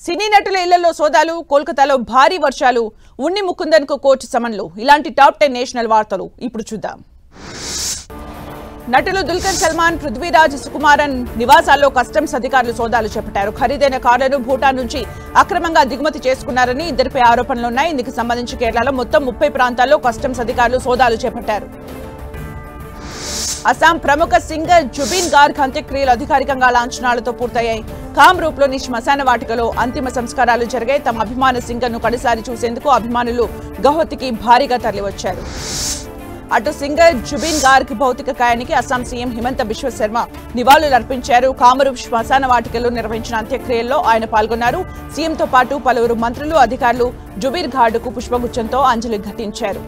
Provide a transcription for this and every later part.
సినీ నటుల ఇళ్లలో సోదాలు, కోల్కతాలో భారీ వర్షాలు, ఉన్ని ముకుందన్ కు కోర్టు సమన్లు. ఇలాంటి టాప్ 10 నేషనల్ వార్తలు ఇప్పుడు చూద్దాం. నటులు దుల్కర్ సల్మాన్, పృథ్వీరాజ్, సుకుమారన్ నివాసాల్లో కస్టమ్స్ అధికారులు సోదాలు చేపట్టారు. ఖరీదైన కార్లను భూటాన్ నుంచి అక్రమంగా దిగుమతి చేసుకున్నారని ఇద్దరిపై ఆరోపణలున్నాయి. ఇందుకు సంబంధించి కేరళలో మొత్తం 30 ప్రాంతాల్లో కస్టమ్స్ అధికారులు సోదాలు చేపట్టారు. అస్సాం ప్రముఖ సింగర్ జుబిన్ గార్గ్ అంత్యక్రియలు అధికారికంగా లాంఛనాలతో పూర్తయ్యాయి. కామ్రూప్లోని శ్మశాన వాటికలో అంతిమ సంస్కారాలు జరిగాయి. తమ అభిమాన సింగర్ ను కడసారి చూసేందుకు అభిమానులు గౌహతికి భారీగా తరలివచ్చారు. అటు సింగర్ జుబిన్ గార్గ్ భౌతిక కాయానికి అస్సాం సీఎం హిమంత బిశ్వ శర్మ నివాళులర్పించారు. కామరూప్ శ్మశాన వాటికలో నిర్వహించిన అంత్యక్రియల్లో ఆయన పాల్గొన్నారు. సీఎంతో పాటు పలువురు మంత్రులు, అధికారులు జుబిన్ గార్గ్కు పుష్పగుచ్చంతో అంజలి ఘటించారు.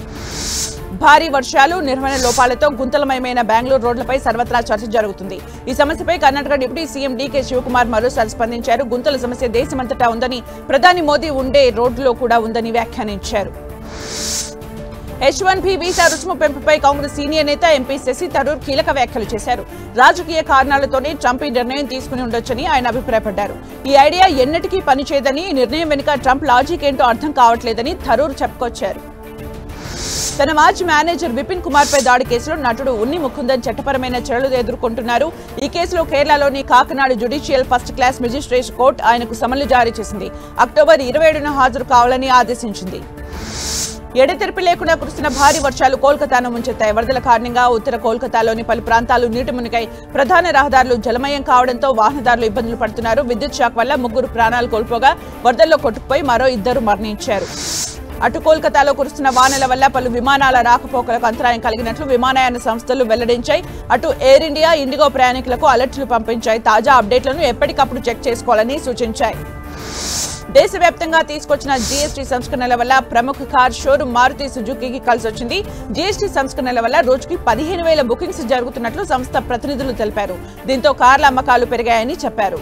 భారీ వర్షాలు, నిర్వహణ లోపాలతో గుంతలమయమైన బెంగళూరు రోడ్లపై సర్వత్రా చర్చ జరుగుతుంది. ఈ సమస్యపై కర్ణాటక డిప్యూటీ సీఎం డీకే శివకుమార్ మరోసారి స్పందించారు. గుంతల సమస్య దేశమంతటా ఉందని, ప్రధాని మోదీ ఉండే రోడ్డులో కూడా ఉందని వ్యాఖ్యానించారు. H1B వీసా రుసుము పెంపుపై కాంగ్రెస్ సీనియర్ నేత ఎంపీ శశి థరూర్ కీలక వ్యాఖ్యలు చేశారు. రాజకీయ కారణాలతోనే ట్రంప్ ఈ నిర్ణయం తీసుకుని ఉండొచ్చని ఆయన అభిప్రాయపడ్డారు. ఈ ఐడియా ఎన్నటికీ పనిచేయదని, ఈ నిర్ణయం వెనుక ట్రంప్ లాజిక్ ఏంటో అర్థం కావట్లేదని థరూర్ చెప్పుకొచ్చారు. తన మాజీ మేనేజర్ విపిన్ కుమార్ పై దాడి కేసులో నటుడు ఉన్ని ముకుందన్ చట్టపరమైన చర్యలు ఎదుర్కొంటున్నారు. ఈ కేసులో కేరళలోని Kakinada judicial first class magistrate court ఆయనకు సమన్లు జారీ చేసింది. అక్టోబర్ 27న హాజరు కావాలని ఆదేశించింది. ఎడతెరిపి లేకుండా కురుస్తున్న భారీ వర్షాలు కోల్కతాను ముంచెత్తాయి. వరదల కారణంగా ఉత్తర కోల్కతాలోని పలు ప్రాంతాలు నీటి మునిగాయి. ప్రధాన రహదారులు జలమయం కావడంతో వాహనదారులు ఇబ్బందులు పడుతున్నారు. విద్యుత్ షాక్ వల్ల 3 ప్రాణాలు కోల్పోగా వరదల్లో కొట్టుకుపోయి మరో 2 మరణించారు. అటు కోల్కతాలో కురుస్తున్న వానల వల్ల పలు విమానాల రాకపోకలకు అంతరాయం కలిగినట్లు విమానయాన సంస్థలు వెల్లడించాయి. అటు ఎయిర్ ఇండియా, ఇండిగో ప్రయాణికులకు అలర్ట్లు పంపించాయి. తాజా అప్డేట్లను ఎప్పటికప్పుడు చెక్ చేసుకోవాలని సూచించాయి. దేశవ్యాప్తంగా తీసుకొచ్చిన జీఎస్టీ సంస్కరణల వల్ల ప్రముఖ కార్ షోరూం మారుతి సుజుకీకి కలిసొచ్చింది. జీఎస్టీ సంస్కరణల వల్ల రోజుకి 15,000 బుకింగ్స్ జరుగుతున్నట్లు సంస్థ ప్రతినిధులు తెలిపారు. దీంతో కార్ల అమ్మకాలు పెరిగాయని చెప్పారు.